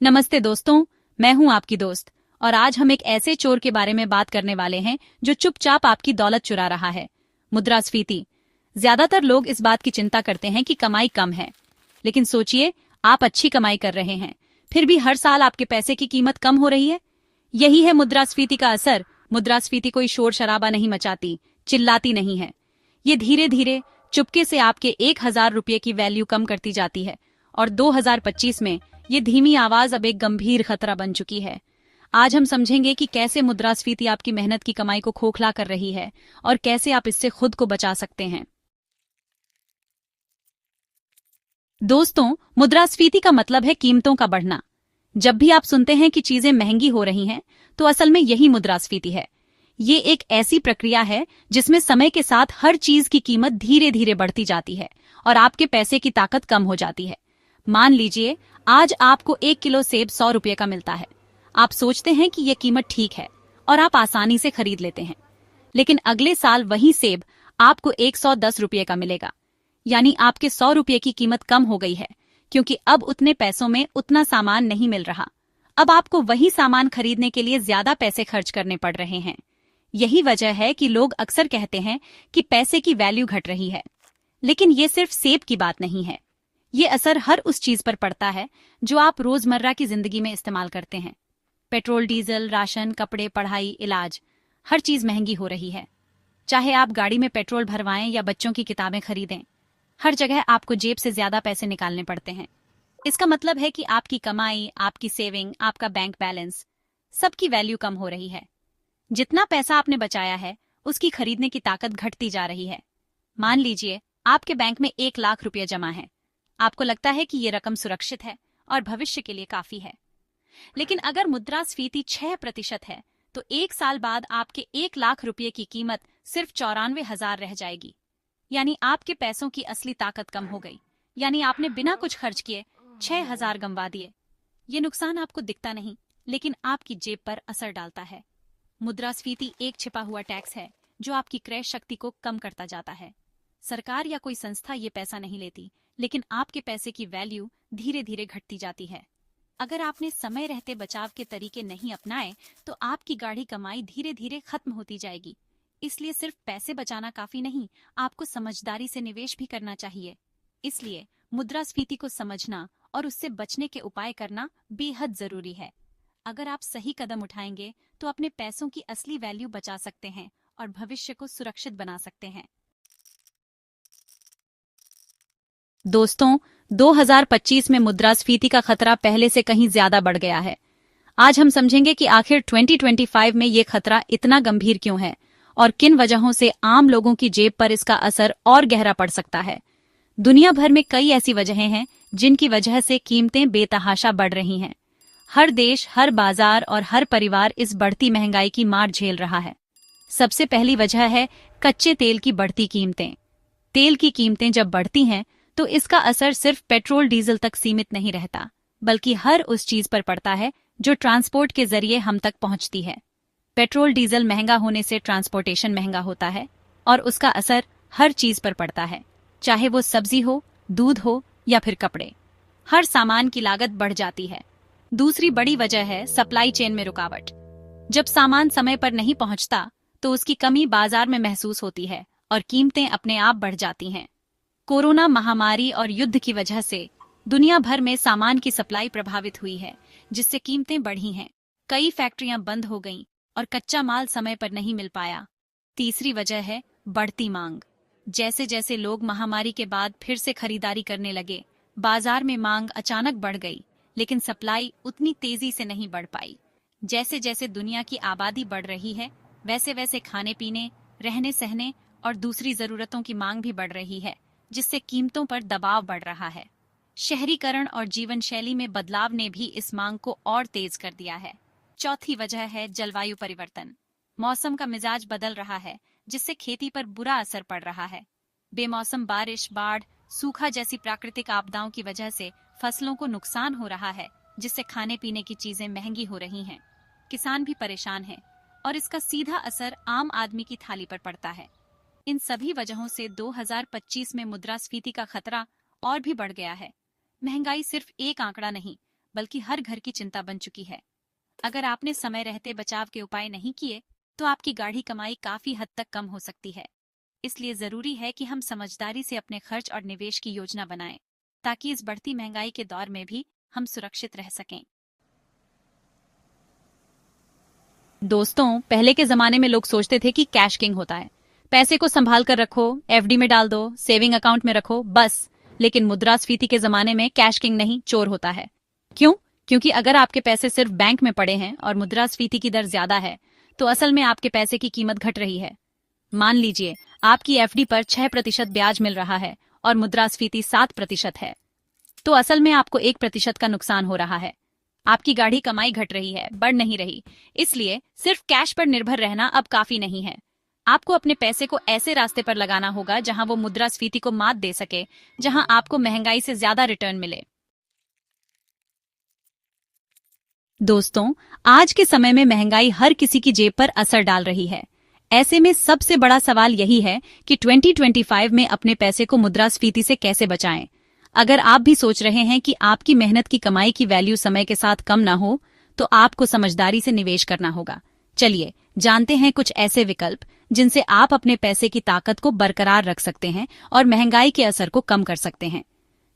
नमस्ते दोस्तों, मैं हूं आपकी दोस्त और आज हम एक ऐसे चोर के बारे में बात करने वाले हैं जो चुपचाप आपकी दौलत चुरा रहा है। मुद्रास्फीति। ज्यादातर लोग इस बात की चिंता करते हैं कि कमाई कम है, लेकिन सोचिए, आप अच्छी कमाई कर रहे हैं, फिर भी हर साल आपके पैसे की कीमत कम हो रही है। यही है मुद्रास्फीति का असर। मुद्रास्फीति कोई शोर शराबा नहीं मचाती, चिल्लाती नहीं है। ये धीरे धीरे चुपके से आपके 1,000 रुपये की वैल्यू कम करती जाती है और 2025 में ये धीमी आवाज अब एक गंभीर खतरा बन चुकी है। आज हम समझेंगे कि कैसे मुद्रास्फीति आपकी मेहनत की कमाई को खोखला कर रही है और कैसे आप इससे खुद को बचा सकते हैं। दोस्तों, मुद्रास्फीति का मतलब है कीमतों का बढ़ना। जब भी आप सुनते हैं कि चीजें महंगी हो रही हैं, तो असल में यही मुद्रास्फीति है। ये एक ऐसी प्रक्रिया है जिसमें समय के साथ हर चीज की कीमत धीरे धीरे बढ़ती जाती है और आपके पैसे की ताकत कम हो जाती है। मान लीजिए, आज आपको 1 किलो सेब 100 रुपये का मिलता है। आप सोचते हैं कि यह कीमत ठीक है और आप आसानी से खरीद लेते हैं। लेकिन अगले साल वही सेब आपको 110 रुपये का मिलेगा, यानी आपके 100 रुपये की कीमत कम हो गई है, क्योंकि अब उतने पैसों में उतना सामान नहीं मिल रहा। अब आपको वही सामान खरीदने के लिए ज्यादा पैसे खर्च करने पड़ रहे हैं। यही वजह है कि लोग अक्सर कहते हैं कि पैसे की वैल्यू घट रही है। लेकिन ये सिर्फ सेब की बात नहीं है। ये असर हर उस चीज पर पड़ता है जो आप रोजमर्रा की जिंदगी में इस्तेमाल करते हैं। पेट्रोल, डीजल, राशन, कपड़े, पढ़ाई, इलाज, हर चीज महंगी हो रही है। चाहे आप गाड़ी में पेट्रोल भरवाएं या बच्चों की किताबें खरीदें, हर जगह आपको जेब से ज्यादा पैसे निकालने पड़ते हैं। इसका मतलब है कि आपकी कमाई, आपकी सेविंग, आपका बैंक बैलेंस, सबकी वैल्यू कम हो रही है। जितना पैसा आपने बचाया है, उसकी खरीदने की ताकत घटती जा रही है। मान लीजिए, आपके बैंक में 1 लाख रुपये जमा है। आपको लगता है कि ये रकम सुरक्षित है और भविष्य के लिए काफी है। लेकिन अगर मुद्रास्फीति 6% है, तो 1 साल बाद आपके 1 लाख रुपये की कीमत सिर्फ 94,000 रह जाएगी। यानी आपके पैसों की असली ताकत कम हो गई। यानी आपने बिना कुछ खर्च किए 6,000 गंवा दिए। ये नुकसान आपको दिखता नहीं, लेकिन आपकी जेब पर असर डालता है। मुद्रास्फीति एक छिपा हुआ टैक्स है जो आपकी क्रय शक्ति को कम करता जाता है। सरकार या कोई संस्था ये पैसा नहीं लेती, लेकिन आपके पैसे की वैल्यू धीरे धीरे घटती जाती है। अगर आपने समय रहते बचाव के तरीके नहीं अपनाए, तो आपकी गाढ़ी कमाई धीरे धीरे खत्म होती जाएगी। इसलिए सिर्फ पैसे बचाना काफी नहीं, आपको समझदारी से निवेश भी करना चाहिए। इसलिए मुद्रास्फीति को समझना और उससे बचने के उपाय करना बेहद जरूरी है। अगर आप सही कदम उठाएंगे, तो अपने पैसों की असली वैल्यू बचा सकते हैं और भविष्य को सुरक्षित बना सकते हैं। दोस्तों, 2025 में मुद्रास्फीति का खतरा पहले से कहीं ज्यादा बढ़ गया है। आज हम समझेंगे कि आखिर 2025 में ये खतरा इतना गंभीर क्यों है और किन वजहों से आम लोगों की जेब पर इसका असर और गहरा पड़ सकता है। दुनिया भर में कई ऐसी वजहें हैं जिनकी वजह से कीमतें बेतहाशा बढ़ रही हैं। हर देश, हर बाजार और हर परिवार इस बढ़ती महंगाई की मार झेल रहा है। सबसे पहली वजह है कच्चे तेल की बढ़ती कीमतें। तेल की कीमतें जब बढ़ती हैं, तो इसका असर सिर्फ पेट्रोल डीजल तक सीमित नहीं रहता, बल्कि हर उस चीज पर पड़ता है जो ट्रांसपोर्ट के जरिए हम तक पहुंचती है। पेट्रोल डीजल महंगा होने से ट्रांसपोर्टेशन महंगा होता है और उसका असर हर चीज पर पड़ता है, चाहे वो सब्जी हो, दूध हो या फिर कपड़े। हर सामान की लागत बढ़ जाती है। दूसरी बड़ी वजह है सप्लाई चेन में रुकावट। जब सामान समय पर नहीं पहुंचता, तो उसकी कमी बाजार में महसूस होती है और कीमतें अपने आप बढ़ जाती हैं। कोरोना महामारी और युद्ध की वजह से दुनिया भर में सामान की सप्लाई प्रभावित हुई है, जिससे कीमतें बढ़ी हैं। कई फैक्ट्रियां बंद हो गईं और कच्चा माल समय पर नहीं मिल पाया। तीसरी वजह है बढ़ती मांग। जैसे जैसे लोग महामारी के बाद फिर से खरीदारी करने लगे, बाजार में मांग अचानक बढ़ गई, लेकिन सप्लाई उतनी तेजी से नहीं बढ़ पाई। जैसे जैसे दुनिया की आबादी बढ़ रही है, वैसे वैसे खाने पीने, रहने सहने और दूसरी जरूरतों की मांग भी बढ़ रही है, जिससे कीमतों पर दबाव बढ़ रहा है। शहरीकरण और जीवन शैली में बदलाव ने भी इस मांग को और तेज कर दिया है। चौथी वजह है जलवायु परिवर्तन। मौसम का मिजाज बदल रहा है, जिससे खेती पर बुरा असर पड़ रहा है। बेमौसम बारिश, बाढ़, सूखा जैसी प्राकृतिक आपदाओं की वजह से फसलों को नुकसान हो रहा है, जिससे खाने पीने की चीजें महंगी हो रही हैं। किसान भी परेशान हैं और इसका सीधा असर आम आदमी की थाली पर पड़ता है। इन सभी वजहों से 2025 में मुद्रास्फीति का खतरा और भी बढ़ गया है। महंगाई सिर्फ एक आंकड़ा नहीं, बल्कि हर घर की चिंता बन चुकी है। अगर आपने समय रहते बचाव के उपाय नहीं किए तो आपकी गाढ़ी कमाई काफी हद तक कम हो सकती है। इसलिए जरूरी है कि हम समझदारी से अपने खर्च और निवेश की योजना बनाएं, ताकि इस बढ़ती महंगाई के दौर में भी हम सुरक्षित रह सकें। दोस्तों, पहले के जमाने में लोग सोचते थे कि कैश किंग होता है, पैसे को संभाल कर रखो, एफडी में डाल दो, सेविंग अकाउंट में रखो, बस। लेकिन मुद्रास्फीति के जमाने में कैश किंग नहीं, चोर होता है। क्यों? क्योंकि अगर आपके पैसे सिर्फ बैंक में पड़े हैं और मुद्रास्फीति की दर ज्यादा है, तो असल में आपके पैसे की कीमत घट रही है। मान लीजिए आपकी एफडी पर 6% ब्याज मिल रहा है और मुद्रास्फीति 7% है, तो असल में आपको 1% का नुकसान हो रहा है। आपकी गाढ़ी कमाई घट रही है, बढ़ नहीं रही। इसलिए सिर्फ कैश पर निर्भर रहना अब काफी नहीं है। आपको अपने पैसे को ऐसे रास्ते पर लगाना होगा जहां वो मुद्रास्फीति को मात दे सके, जहां आपको महंगाई से ज्यादा रिटर्न मिले। दोस्तों, आज के समय में महंगाई हर किसी की जेब पर असर डाल रही है। ऐसे में सबसे बड़ा सवाल यही है कि 2025 में अपने पैसे को मुद्रास्फीति से कैसे बचाएं। अगर आप भी सोच रहे हैं कि आपकी मेहनत की कमाई की वैल्यू समय के साथ कम ना हो, तो आपको समझदारी से निवेश करना होगा। चलिए जानते हैं कुछ ऐसे विकल्प जिनसे आप अपने पैसे की ताकत को बरकरार रख सकते हैं और महंगाई के असर को कम कर सकते हैं।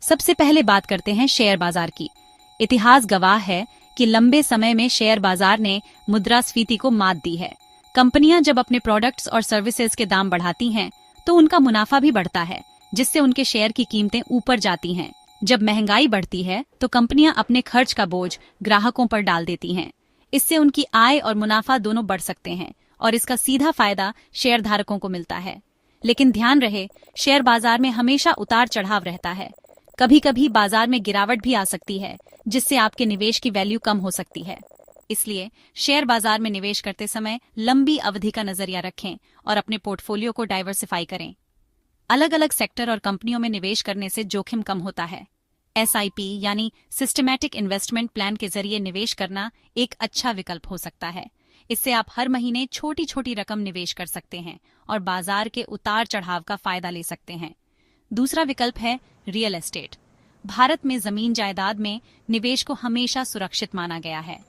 सबसे पहले बात करते हैं शेयर बाजार की। इतिहास गवाह है कि लंबे समय में शेयर बाजार ने मुद्रास्फीति को मात दी है। कंपनियां जब अपने प्रोडक्ट्स और सर्विसेज के दाम बढ़ाती हैं, तो उनका मुनाफा भी बढ़ता है, जिससे उनके शेयर की कीमतें ऊपर जाती हैं। जब महंगाई बढ़ती है, तो कंपनियां अपने खर्च का बोझ ग्राहकों पर डाल देती हैं। इससे उनकी आय और मुनाफा दोनों बढ़ सकते हैं और इसका सीधा फायदा शेयर धारकों को मिलता है। लेकिन ध्यान रहे, शेयर बाजार में हमेशा उतार चढ़ाव रहता है। कभी कभी बाजार में गिरावट भी आ सकती है, जिससे आपके निवेश की वैल्यू कम हो सकती है। इसलिए शेयर बाजार में निवेश करते समय लंबी अवधि का नजरिया रखें और अपने पोर्टफोलियो को डाइवर्सिफाई करें। अलग अलग सेक्टर और कंपनियों में निवेश करने से जोखिम कम होता है। एसआईपी यानी सिस्टमैटिक इन्वेस्टमेंट प्लान के जरिए निवेश करना एक अच्छा विकल्प हो सकता है। इससे आप हर महीने छोटी छोटी रकम निवेश कर सकते हैं और बाजार के उतार चढ़ाव का फायदा ले सकते हैं। दूसरा विकल्प है रियल एस्टेट। भारत में जमीन जायदाद में निवेश को हमेशा सुरक्षित माना गया है।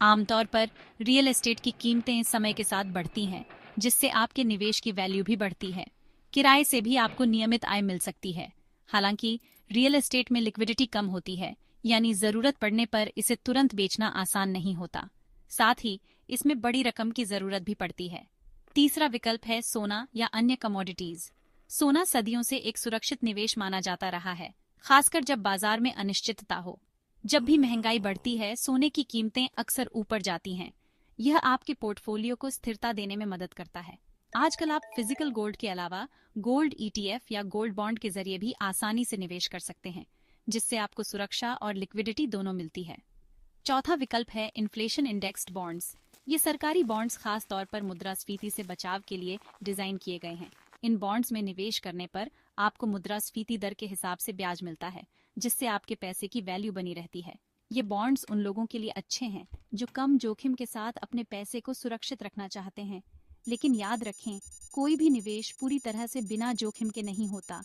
आमतौर पर रियल एस्टेट की कीमतें समय के साथ बढ़ती हैं, जिससे आपके निवेश की वैल्यू भी बढ़ती है। किराए से भी आपको नियमित आय मिल सकती है। हालांकि रियल एस्टेट में लिक्विडिटी कम होती है, यानी जरूरत पड़ने पर इसे तुरंत बेचना आसान नहीं होता। साथ ही इसमें बड़ी रकम की जरूरत भी पड़ती है। तीसरा विकल्प है सोना या अन्य कमोडिटीज। सोना सदियों से एक सुरक्षित निवेश माना जाता रहा है, खासकर जब बाजार में अनिश्चितता हो। जब भी महंगाई बढ़ती है, सोने की कीमतें अक्सर ऊपर जाती हैं। यह आपके पोर्टफोलियो को स्थिरता देने में मदद करता है। आजकल आप फिजिकल गोल्ड के अलावा गोल्ड ईटीएफ या गोल्ड बॉन्ड के जरिए भी आसानी से निवेश कर सकते हैं, जिससे आपको सुरक्षा और लिक्विडिटी दोनों मिलती है। चौथा विकल्प है इन्फ्लेशन इंडेक्स्ड बॉन्ड्स। ये सरकारी बॉन्ड्स खास तौर पर मुद्रास्फीति से बचाव के लिए डिजाइन किए गए हैं। इन बॉन्ड्स में निवेश करने पर आपको मुद्रास्फीति दर के हिसाब से ब्याज मिलता है, जिससे आपके पैसे की वैल्यू बनी रहती है। ये बॉन्ड्स उन लोगों के लिए अच्छे हैं जो कम जोखिम के साथ अपने पैसे को सुरक्षित रखना चाहते हैं। लेकिन याद रखें, कोई भी निवेश पूरी तरह से बिना जोखिम के नहीं होता।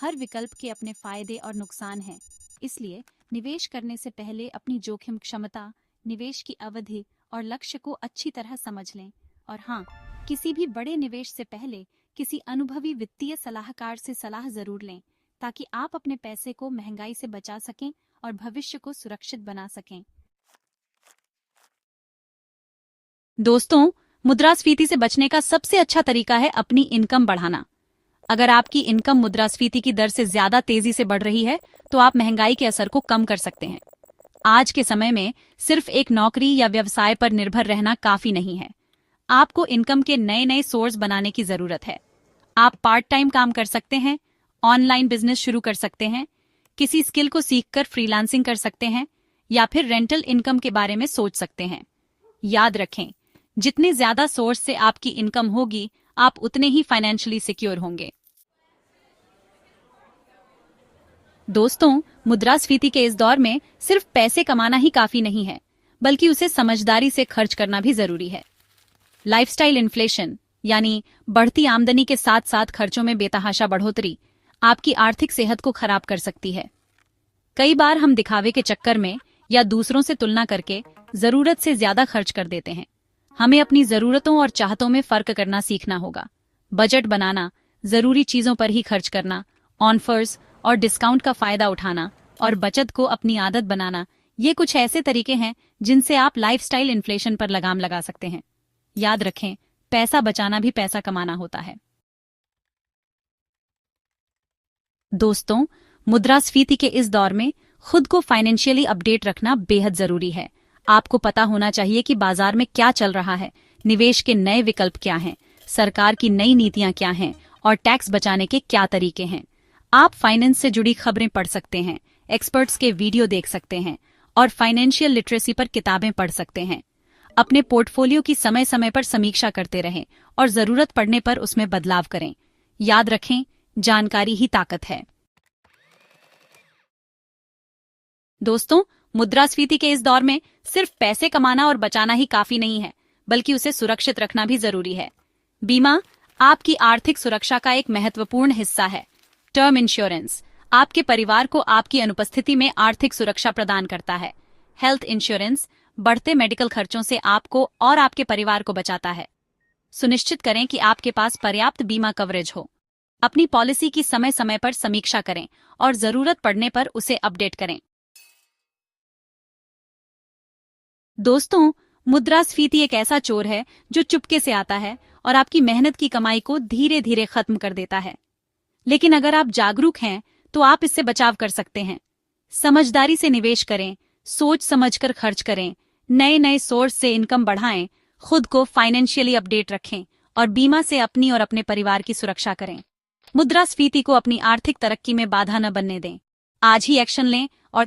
हर विकल्प के अपने फायदे और नुकसान हैं। इसलिए निवेश करने से पहले अपनी जोखिम क्षमता, निवेश की अवधि और लक्ष्य को अच्छी तरह समझ लें। और हाँ, किसी भी बड़े निवेश से पहले किसी अनुभवी वित्तीय सलाहकार से सलाह जरूर लें, ताकि आप अपने पैसे को महंगाई से बचा सकें और भविष्य को सुरक्षित बना सकें। दोस्तों, मुद्रास्फीति से बचने का सबसे अच्छा तरीका है अपनी इनकम बढ़ाना। अगर आपकी इनकम मुद्रास्फीति की दर से ज्यादा तेजी से बढ़ रही है, तो आप महंगाई के असर को कम कर सकते हैं। आज के समय में सिर्फ एक नौकरी या व्यवसाय पर निर्भर रहना काफी नहीं है। आपको इनकम के नए नए सोर्स बनाने की जरूरत है। आप पार्ट टाइम काम कर सकते हैं, ऑनलाइन बिजनेस शुरू कर सकते हैं, किसी स्किल को सीखकर फ्रीलांसिंग कर सकते हैं, या फिर रेंटल इनकम के बारे में सोच सकते हैं। याद रखें, जितने ज्यादा सोर्स से आपकी इनकम होगी, आप उतने ही फाइनेंशियली सिक्योर होंगे। दोस्तों, मुद्रास्फीति के इस दौर में सिर्फ पैसे कमाना ही काफी नहीं है, बल्कि उसे समझदारी से खर्च करना भी जरूरी है। लाइफस्टाइल इन्फ्लेशन यानी बढ़ती आमदनी के साथ साथ खर्चों में बेतहाशा बढ़ोतरी आपकी आर्थिक सेहत को खराब कर सकती है। कई बार हम दिखावे के चक्कर में या दूसरों से तुलना करके जरूरत से ज्यादा खर्च कर देते हैं। हमें अपनी जरूरतों और चाहतों में फर्क करना सीखना होगा। बजट बनाना, जरूरी चीजों पर ही खर्च करना, ऑफर्स और डिस्काउंट का फायदा उठाना और बचत को अपनी आदत बनाना, ये कुछ ऐसे तरीके हैं जिनसे आप लाइफस्टाइल इन्फ्लेशन पर लगाम लगा सकते हैं। याद रखें, पैसा बचाना भी पैसा कमाना होता है। दोस्तों, मुद्रास्फीति के इस दौर में खुद को फाइनेंशियली अपडेट रखना बेहद जरूरी है। आपको पता होना चाहिए कि बाजार में क्या चल रहा है, निवेश के नए विकल्प क्या हैं, सरकार की नई नीतियां क्या हैं और टैक्स बचाने के क्या तरीके हैं। आप फाइनेंस से जुड़ी खबरें पढ़ सकते हैं, एक्सपर्ट्स के वीडियो देख सकते हैं और फाइनेंशियल लिटरेसी पर किताबें पढ़ सकते हैं। अपने पोर्टफोलियो की समय समय पर समीक्षा करते रहें और जरूरत पड़ने पर उसमें बदलाव करें। याद रखें, जानकारी ही ताकत है। दोस्तों, मुद्रास्फीति के इस दौर में सिर्फ पैसे कमाना और बचाना ही काफी नहीं है, बल्कि उसे सुरक्षित रखना भी जरूरी है। बीमा आपकी आर्थिक सुरक्षा का एक महत्वपूर्ण हिस्सा है। टर्म इंश्योरेंस आपके परिवार को आपकी अनुपस्थिति में आर्थिक सुरक्षा प्रदान करता है। हेल्थ इंश्योरेंस बढ़ते मेडिकल खर्चों से आपको और आपके परिवार को बचाता है। सुनिश्चित करें कि आपके पास पर्याप्त बीमा कवरेज हो। अपनी पॉलिसी की समय समय पर समीक्षा करें और जरूरत पड़ने पर उसे अपडेट करें। दोस्तों, मुद्रास्फीति एक ऐसा चोर है जो चुपके से आता है और आपकी मेहनत की कमाई को धीरे धीरे खत्म कर देता है। लेकिन अगर आप जागरूक हैं तो आप इससे बचाव कर सकते हैं। समझदारी से निवेश करें, सोच समझकर खर्च करें, नए नए सोर्स से इनकम बढ़ाएं, खुद को फाइनेंशियली अपडेट रखें और बीमा से अपनी और अपने परिवार की सुरक्षा करें। मुद्रास्फीति को अपनी आर्थिक तरक्की में बाधा न बनने दें। आज ही एक्शन लें